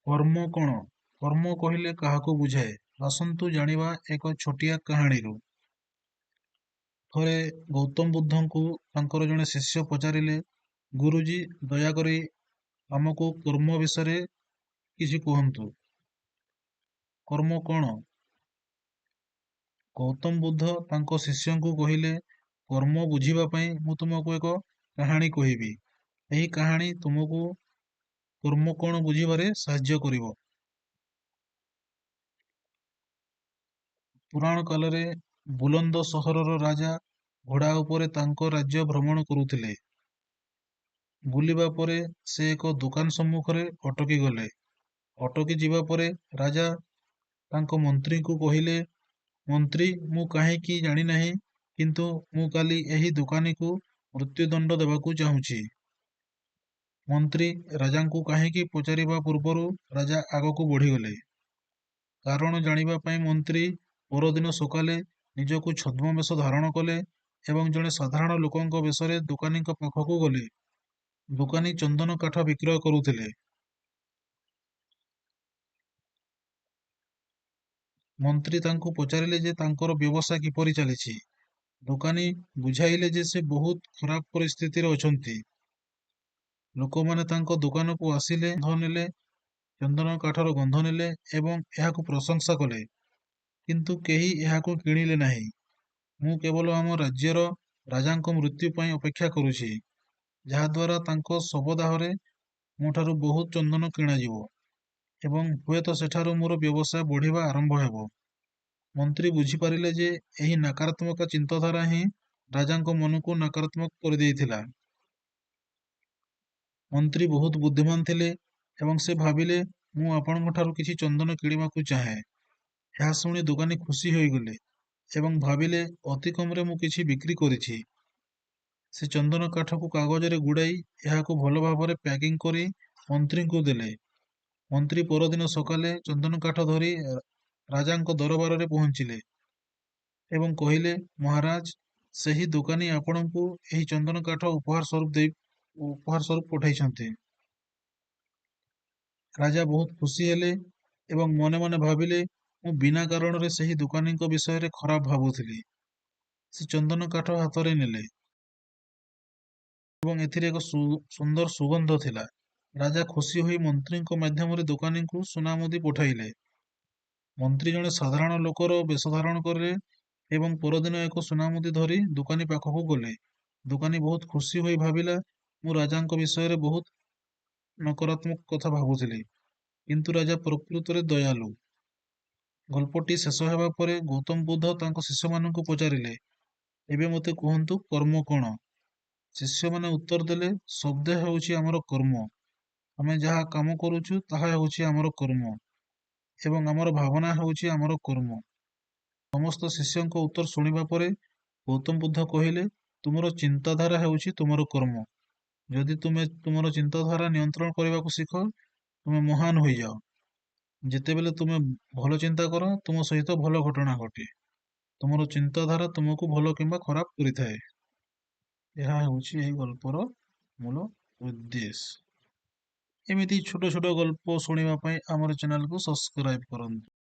କର୍ମ କ'ଣ? କର୍ମ କହିଲେ କାହାକୁ ବୁଝାଏ? ଆସନ୍ତୁ ଜାଣିବା ଏକ ଛୋଟିଆ କାହାଣୀରୁ। ଥରେ ଗୌତମ ବୁଦ୍ଧଙ୍କୁ ତାଙ୍କର ଜଣେ ଶିଷ୍ୟ ପଚାରିଲେ, ଗୁରୁଜୀ, ଦୟାକରି ଆମକୁ କର୍ମ ବିଷୟରେ କିଛି କୁହନ୍ତୁ। କର୍ମ କ'ଣ? ଗୌତମ ବୁଦ୍ଧ ତାଙ୍କ ଶିଷ୍ୟଙ୍କୁ କହିଲେ, କର୍ମ ବୁଝିବା ପାଇଁ ମୁଁ ତୁମକୁ ଏକ କାହାଣୀ କହିବି। ଏହି କାହାଣୀ ତୁମକୁ କର୍ମ କ'ଣ ବୁଝିବାରେ ସାହାଯ୍ୟ କରିବ। ପୁରାଣ କାଳରେ ବୁଲନ୍ଦ ସହରର ରାଜା ଘୋଡ଼ା ଉପରେ ତାଙ୍କ ରାଜ୍ୟ ଭ୍ରମଣ କରୁଥିଲେ। ବୁଲିବା ପରେ ସେ ଏକ ଦୋକାନ ସମ୍ମୁଖରେ ଅଟକି ଗଲେ। ଅଟକି ଯିବା ପରେ ରାଜା ତାଙ୍କ ମନ୍ତ୍ରୀଙ୍କୁ କହିଲେ, ମନ୍ତ୍ରୀ, ମୁଁ କାହିଁକି ଜାଣିନାହିଁ, କିନ୍ତୁ ମୁଁ କାଲି ଏହି ଦୋକାନୀକୁ ମୃତ୍ୟୁଦଣ୍ଡ ଦେବାକୁ ଚାହୁଁଛି। ମନ୍ତ୍ରୀ ରାଜାଙ୍କୁ କାହିଁକି ପଚାରିବା ପୂର୍ବରୁ ରାଜା ଆଗକୁ ବଢ଼ିଗଲେ। କାରଣ ଜାଣିବା ପାଇଁ ମନ୍ତ୍ରୀ ପରଦିନ ସକାଳେ ନିଜକୁ ଛଦ୍ମବେଶ ଧାରଣ କଲେ ଏବଂ ଜଣେ ସାଧାରଣ ଲୋକଙ୍କ ବେଶରେ ଦୋକାନୀଙ୍କ ପାଖକୁ ଗଲେ। ଦୋକାନୀ ଚନ୍ଦନ କାଠ ବିକ୍ରୟ କରୁଥିଲେ। ମନ୍ତ୍ରୀ ତାଙ୍କୁ ପଚାରିଲେ ଯେ ତାଙ୍କର ବ୍ୟବସାୟ କିପରି ଚାଲିଛି। ଦୋକାନୀ ବୁଝାଇଲେ ଯେ ସେ ବହୁତ ଖରାପ ପରିସ୍ଥିତିରେ ଅଛନ୍ତି। ଲୋକମାନେ ତାଙ୍କ ଦୋକାନକୁ ଆସିଲେ, ଗନ୍ଧ ନେଲେ, ଚନ୍ଦନ କାଠର ଗନ୍ଧ ନେଲେ ଏବଂ ଏହାକୁ ପ୍ରଶଂସା କଲେ, କିନ୍ତୁ କେହି ଏହାକୁ କିଣିଲେ ନାହିଁ। ମୁଁ କେବଳ ଆମ ରାଜ୍ୟର ରାଜାଙ୍କ ମୃତ୍ୟୁ ପାଇଁ ଅପେକ୍ଷା କରୁଛି, ଯାହାଦ୍ୱାରା ତାଙ୍କ ଶବଦାହରେ ମୋ ଠାରୁ ବହୁତ ଚନ୍ଦନ କିଣାଯିବ ଏବଂ ହୁଏତ ସେଠାରୁ ମୋର ବ୍ୟବସାୟ ବଢ଼ିବା ଆରମ୍ଭ ହେବ। ମନ୍ତ୍ରୀ ବୁଝିପାରିଲେ ଯେ ଏହି ନକାରାତ୍ମକ ଚିନ୍ତାଧାରା ହିଁ ରାଜାଙ୍କ ମନକୁ ନକାରାତ୍ମକ କରିଦେଇଥିଲା। ମନ୍ତ୍ରୀ ବହୁତ ବୁଦ୍ଧିମାନ ଥିଲେ ଏବଂ ସେ ଭାବିଲେ, ମୁଁ ଆପଣଙ୍କ ଠାରୁ କିଛି ଚନ୍ଦନ କିଣିବାକୁ ଚାହେଁ। ଏହା ଶୁଣି ଦୋକାନୀ ଖୁସି ହୋଇଗଲେ ଏବଂ ଭାବିଲେ, ଅତି କମରେ ମୁଁ କିଛି ବିକ୍ରି କରିଛି। ସେ ଚନ୍ଦନ କାଠକୁ କାଗଜରେ ଗୁଡ଼ାଇ ଏହାକୁ ଭଲ ଭାବରେ ପ୍ୟାକିଂ କରି ମନ୍ତ୍ରୀଙ୍କୁ ଦେଲେ। ମନ୍ତ୍ରୀ ପରଦିନ ସକାଳେ ଚନ୍ଦନ କାଠ ଧରି ରାଜାଙ୍କ ଦରବାରରେ ପହଞ୍ଚିଲେ ଏବଂ କହିଲେ, ମହାରାଜ, ସେହି ଦୋକାନୀ ଆପଣଙ୍କୁ ଏହି ଚନ୍ଦନ କାଠ ଉପହାର ସ୍ୱରୂପ ପଠାଇଛନ୍ତି। ରାଜା ବହୁତ ଖୁସି ହେଲେ ଏବଂ ମନେ ମନେ ଭାବିଲେ, ମୁଁ ବିନା କାରଣରେ ସେହି ଦୋକାନୀଙ୍କ ବିଷୟରେ ଖରାପ ଭାବୁଥିଲି। ସେ ଚନ୍ଦନ କାଠ ହାତରେ ନେଲେ ଏବଂ ଏଥିରେ ଏକ ସୁନ୍ଦର ସୁଗନ୍ଧ ଥିଲା। ରାଜା ଖୁସି ହୋଇ ମନ୍ତ୍ରୀଙ୍କ ମାଧ୍ୟମରେ ଦୋକାନୀଙ୍କୁ ସୁନାମୁଦି ପଠାଇଲେ। ମନ୍ତ୍ରୀ ଜଣେ ସାଧାରଣ ଲୋକର ବେଶ ଧାରଣ କଲେ ଏବଂ ପରଦିନ ଏକ ସୁନାମୁଦି ଧରି ଦୋକାନୀ ପାଖକୁ ଗଲେ। ଦୋକାନୀ ବହୁତ ଖୁସି ହୋଇ ଭାବିଲା, ମୁଁ ରାଜାଙ୍କ ବିଷୟରେ ବହୁତ ନକାରାତ୍ମକ କଥା ଭାବୁଥିଲି, କିନ୍ତୁ ରାଜା ପ୍ରକୃତରେ ଦୟାଳୁ। ଗଳ୍ପଟି ଶେଷ ହେବା ପରେ ଗୌତମ ବୁଦ୍ଧ ତାଙ୍କ ଶିଷ୍ୟମାନଙ୍କୁ ପଚାରିଲେ, ଏବେ ମୋତେ କୁହନ୍ତୁ, କର୍ମ କ'ଣ? ଶିଷ୍ୟମାନେ ଉତ୍ତର ଦେଲେ, ଶବ୍ଦ ହେଉଛି ଆମର କର୍ମ। ଆମେ ଯାହା କାମ କରୁଛୁ ତାହା ହେଉଛି ଆମର କର୍ମ ଏବଂ ଆମର ଭାବନା ହେଉଛି ଆମର କର୍ମ। ସମସ୍ତ ଶିଷ୍ୟଙ୍କ ଉତ୍ତର ଶୁଣିବା ପରେ ଗୌତମ ବୁଦ୍ଧ କହିଲେ, ତୁମର ଚିନ୍ତାଧାରା ହେଉଛି ତୁମର କର୍ମ। ଯଦି ତୁମେ ତୁମର ଚିନ୍ତାଧାରା ନିୟନ୍ତ୍ରଣ କରିବାକୁ ଶିଖ, ତୁମେ ମହାନ ହୋଇଯାଅ। ଯେତେବେଳେ ତୁମେ ଭଲ ଚିନ୍ତା କର, ତୁମ ସହିତ ଭଲ ଘଟଣା ଘଟେ। ତୁମର ଚିନ୍ତାଧାରା ତୁମକୁ ଭଲ କିମ୍ବା ଖରାପ କରିଥାଏ। ଏହା ହେଉଛି ଏହି ଗଳ୍ପର ମୂଳ ଉଦ୍ଦେଶ୍ୟ। ଏମିତି ଛୋଟ ଛୋଟ ଗଳ୍ପ ଶୁଣିବା ପାଇଁ ଆମର ଚ୍ୟାନେଲକୁ ସବସ୍କ୍ରାଇବ କରନ୍ତୁ।